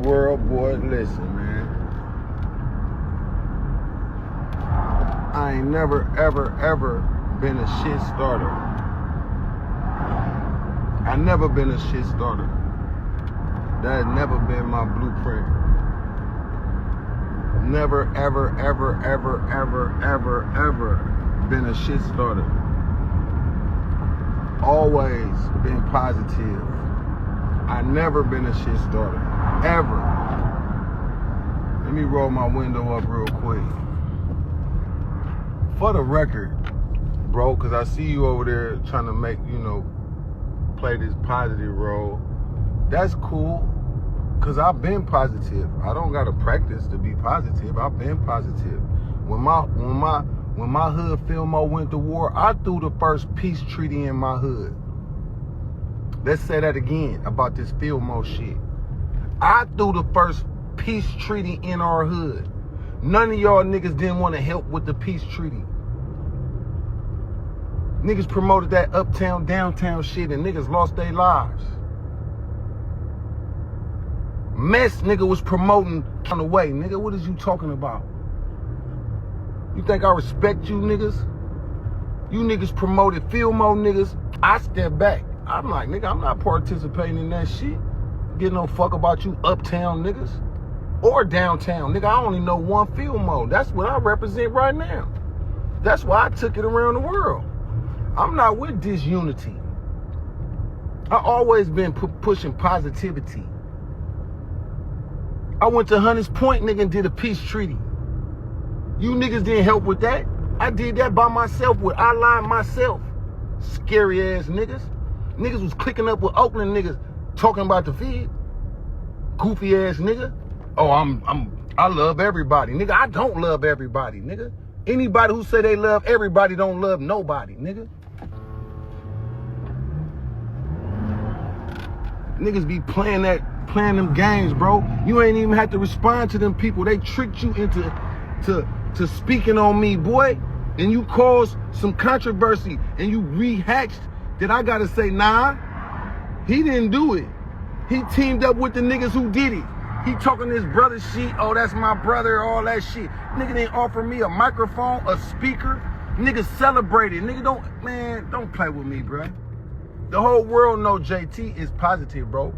world, boy, listen, man. I ain't never, ever been a shit starter. I never been a shit starter. That had never been my blueprint. Never, ever been a shit starter. Always been positive. I never been a shit starter. Ever. Let me roll my window up real quick. For the record, bro, because I see you over there trying to make, play this positive role. That's cool, because I've been positive. I don't got to practice to be positive. I've been positive. When my hood Fillmore went to war, I threw the first peace treaty in my hood. Let's say that again about this Fillmore shit. I threw the first peace treaty in our hood. None of y'all niggas didn't want to help with the peace treaty. Niggas promoted that uptown, downtown shit and niggas lost their lives. Mess nigga was promoting on the way. Nigga, what is you talking about? You think I respect you niggas? You niggas promoted Fillmore niggas. I step back. I'm like, nigga, I'm not participating in that shit. Get no fuck about you uptown niggas or downtown. Nigga, I only know one Fillmore. That's what I represent right now. That's why I took it around the world. I'm not with disunity. I always been pushing positivity. I went to Hunters Point, nigga, and did a peace treaty. You niggas didn't help with that. I did that by myself I lied myself. Scary ass niggas. Niggas was clicking up with Oakland niggas talking about the Fed. Goofy ass nigga. Oh, I love everybody. Nigga, I don't love everybody, nigga. Anybody who say they love everybody don't love nobody, nigga. Niggas be playing them games, bro. You ain't even have to respond to them people. They tricked you into speaking on me, boy. And you caused some controversy and you rehatched that I gotta say, nah, he didn't do it. He teamed up with the niggas who did it. He talking his brother shit. Oh, that's my brother, all that shit. Nigga didn't offer me a microphone, a speaker. Nigga celebrated. Nigga don't play with me, bro. The whole world know JT is positive, bro.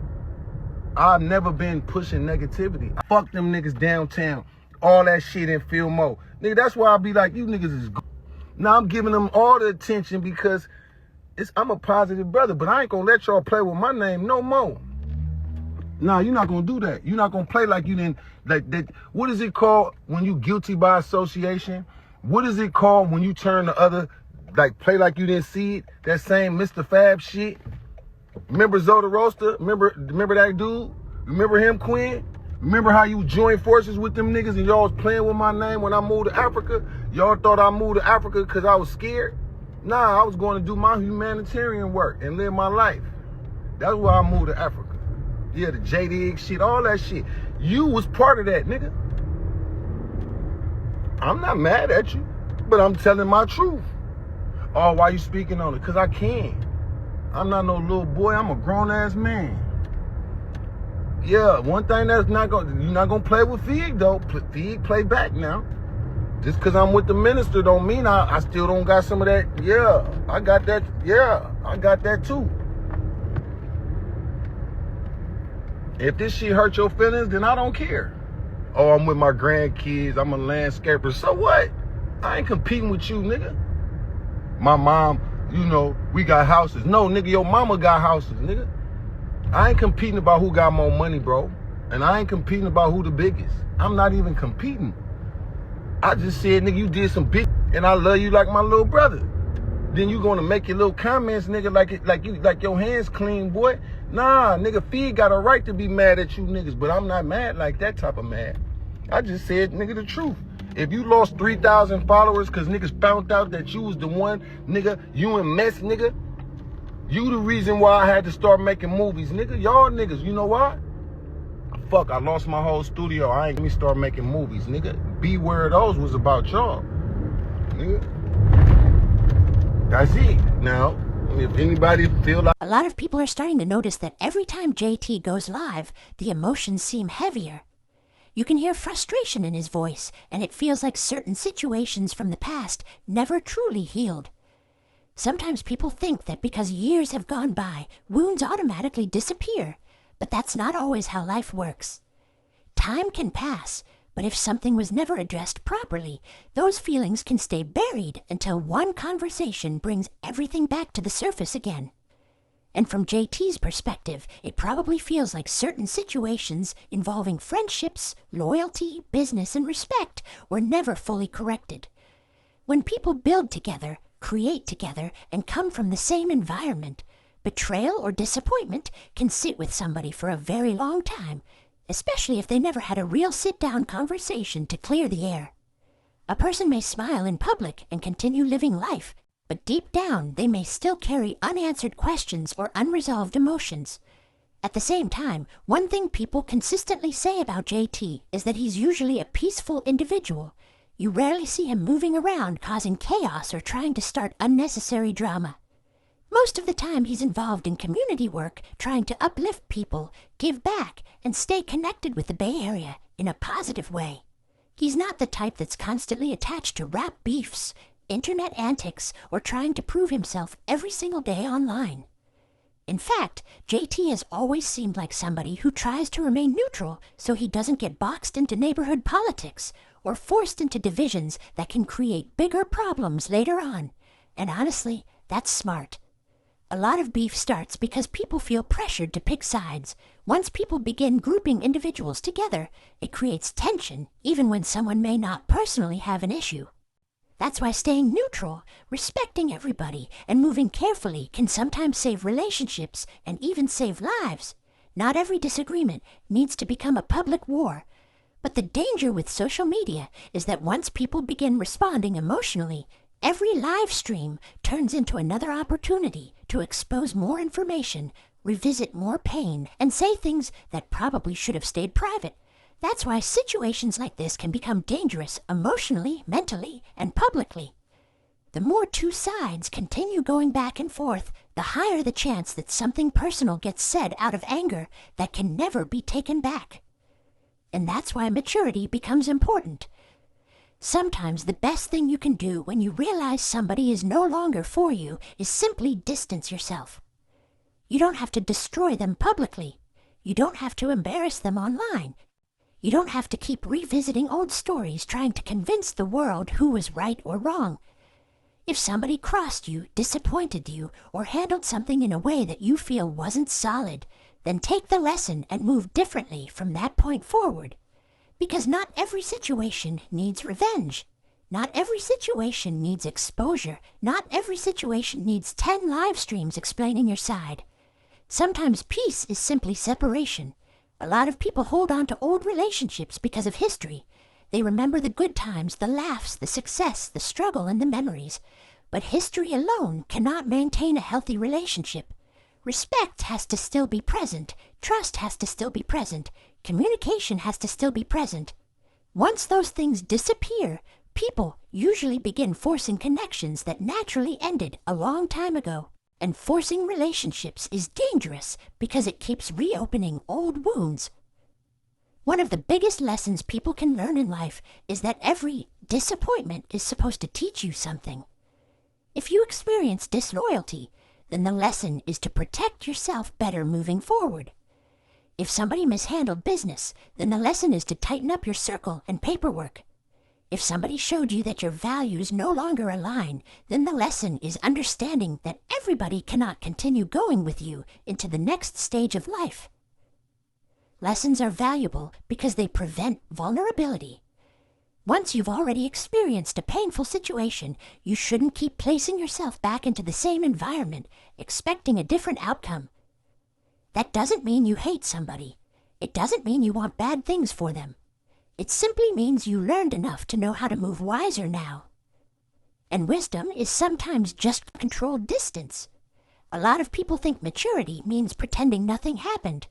I've never been pushing negativity. Fuck them niggas downtown. All that shit in Fillmore. Nigga, that's why I be like, you niggas is good. Now I'm giving them all the attention because I'm a positive brother, but I ain't gonna let y'all play with my name no more. Nah, you're not gonna do that. You're not gonna play like you didn't, like that. What is it called when you guilty by association? What is it called when you turn the other, like play like you didn't see it? That same Mr. Fab shit. Remember Zoda Roaster? Remember that dude? Remember him, Quinn? Remember how you joined forces with them niggas and y'all was playing with my name when I moved to Africa? Y'all thought I moved to Africa because I was scared? Nah, I was going to do my humanitarian work and live my life. That's why I moved to Africa. Yeah, the JT shit, all that shit. You was part of that, nigga. I'm not mad at you, but I'm telling my truth. Oh, why you speaking on it? Because I can. I'm not no little boy. I'm a grown-ass man. Yeah, one thing that's you're not gonna play with Fig, though. Fig play back now. Just because I'm with the minister don't mean I still don't got some of that. Yeah, I got that. Yeah, I got that too. If this shit hurt your feelings, then I don't care. Oh, I'm with my grandkids. I'm a landscaper. So what? I ain't competing with you, nigga. My mom, we got houses. No, nigga, your mama got houses, nigga. I ain't competing about who got more money, bro. And I ain't competing about who the biggest. I'm not even competing. I just said, nigga, you did some big, and I love you like my little brother. Then you gonna make your little comments, nigga, like your hands clean, boy. Nah, nigga, Fee got a right to be mad at you niggas, but I'm not mad like that type of mad. I just said, nigga, the truth. If you lost 3,000 followers because niggas found out that you was the one, nigga, you and Mess, nigga, you the reason why I had to start making movies, nigga. Y'all niggas, you know why? Fuck, I lost my whole studio. Let me start making movies, nigga. Beware of those was about y'all, nigga. That's it. Now, And if anybody feel like A lot of people are starting to notice that every time JT goes live, the emotions seem heavier. You can hear frustration in his voice, and it feels like certain situations from the past never truly healed. Sometimes people think that because years have gone by, wounds automatically disappear, but that's not always how life works. Time can pass, but if something was never addressed properly, those feelings can stay buried until one conversation brings everything back to the surface again. And from JT's perspective, it probably feels like certain situations involving friendships, loyalty, business, and respect were never fully corrected. When people build together, create together, and come from the same environment, betrayal or disappointment can sit with somebody for a very long time, especially if they never had a real sit-down conversation to clear the air. A person may smile in public and continue living life, but deep down they may still carry unanswered questions or unresolved emotions. At the same time, one thing people consistently say about JT is that he's usually a peaceful individual. You rarely see him moving around causing chaos or trying to start unnecessary drama. Most of the time he's involved in community work, trying to uplift people, give back, and stay connected with the Bay Area in a positive way. He's not the type that's constantly attached to rap beefs, internet antics, or trying to prove himself every single day online. In fact, JT has always seemed like somebody who tries to remain neutral so he doesn't get boxed into neighborhood politics or forced into divisions that can create bigger problems later on. And honestly, that's smart. A lot of beef starts because people feel pressured to pick sides. Once people begin grouping individuals together, it creates tension even when someone may not personally have an issue. That's why staying neutral, respecting everybody, and moving carefully can sometimes save relationships and even save lives. Not every disagreement needs to become a public war. But the danger with social media is that once people begin responding emotionally, every live stream turns into another opportunity to expose more information, revisit more pain, and say things that probably should have stayed private. That's why situations like this can become dangerous emotionally, mentally, and publicly. The more two sides continue going back and forth, the higher the chance that something personal gets said out of anger that can never be taken back. And that's why maturity becomes important. Sometimes the best thing you can do when you realize somebody is no longer for you is simply distance yourself. You don't have to destroy them publicly. You don't have to embarrass them online. You don't have to keep revisiting old stories trying to convince the world who was right or wrong. If somebody crossed you, disappointed you, or handled something in a way that you feel wasn't solid, then take the lesson and move differently from that point forward. Because not every situation needs revenge. Not every situation needs exposure. Not every situation needs 10 live streams explaining your side. Sometimes peace is simply separation. A lot of people hold on to old relationships because of history. They remember the good times, the laughs, the success, the struggle, and the memories. But history alone cannot maintain a healthy relationship. Respect has to still be present. Trust has to still be present. Communication has to still be present. Once those things disappear, people usually begin forcing connections that naturally ended a long time ago. And forcing relationships is dangerous because it keeps reopening old wounds. One of the biggest lessons people can learn in life is that every disappointment is supposed to teach you something. If you experience disloyalty, then the lesson is to protect yourself better moving forward. If somebody mishandled business, then the lesson is to tighten up your circle and paperwork. If somebody showed you that your values no longer align, then the lesson is understanding that everybody cannot continue going with you into the next stage of life. Lessons are valuable because they prevent vulnerability. Once you've already experienced a painful situation, you shouldn't keep placing yourself back into the same environment, expecting a different outcome. That doesn't mean you hate somebody. It doesn't mean you want bad things for them. It simply means you learned enough to know how to move wiser now. And wisdom is sometimes just controlled distance. A lot of people think maturity means pretending nothing happened.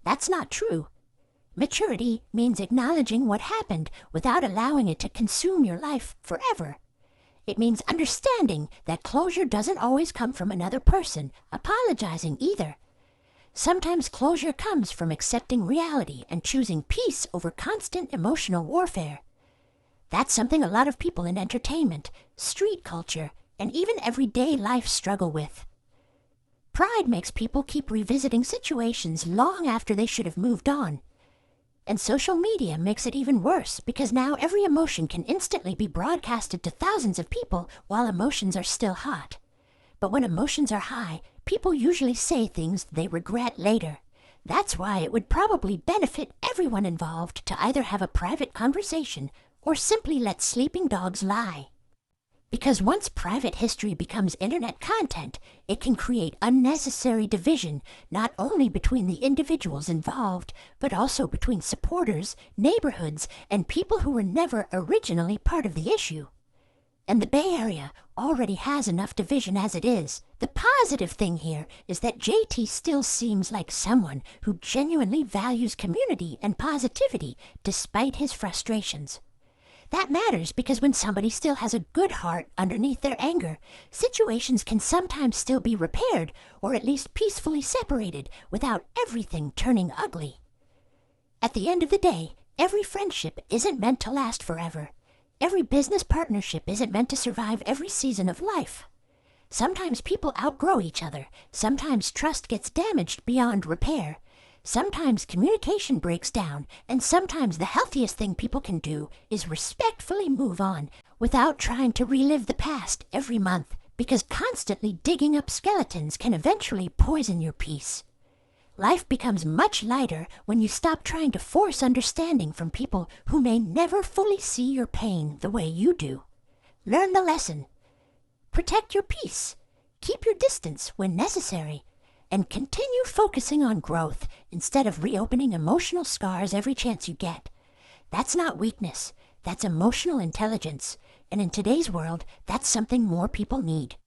That's not true. Maturity means acknowledging what happened without allowing it to consume your life forever. It means understanding that closure doesn't always come from another person apologizing either. Sometimes closure comes from accepting reality and choosing peace over constant emotional warfare. That's something a lot of people in entertainment, street culture, and even everyday life struggle with. Pride makes people keep revisiting situations long after they should have moved on. And social media makes it even worse because now every emotion can instantly be broadcasted to thousands of people while emotions are still hot. But when emotions are high, people usually say things they regret later. That's why it would probably benefit everyone involved to either have a private conversation or simply let sleeping dogs lie. Because once private history becomes internet content, it can create unnecessary division not only between the individuals involved, but also between supporters, neighborhoods, and people who were never originally part of the issue. And the Bay Area already has enough division as it is. The positive thing here is that JT still seems like someone who genuinely values community and positivity despite his frustrations. That matters because when somebody still has a good heart underneath their anger, situations can sometimes still be repaired or at least peacefully separated without everything turning ugly. At the end of the day, every friendship isn't meant to last forever. Every business partnership isn't meant to survive every season of life. Sometimes people outgrow each other. Sometimes trust gets damaged beyond repair. Sometimes communication breaks down, and sometimes the healthiest thing people can do is respectfully move on without trying to relive the past every month, because constantly digging up skeletons can eventually poison your peace. Life becomes much lighter when you stop trying to force understanding from people who may never fully see your pain the way you do. Learn the lesson. Protect your peace. Keep your distance when necessary. And continue focusing on growth instead of reopening emotional scars every chance you get. That's not weakness. That's emotional intelligence. And in today's world, that's something more people need.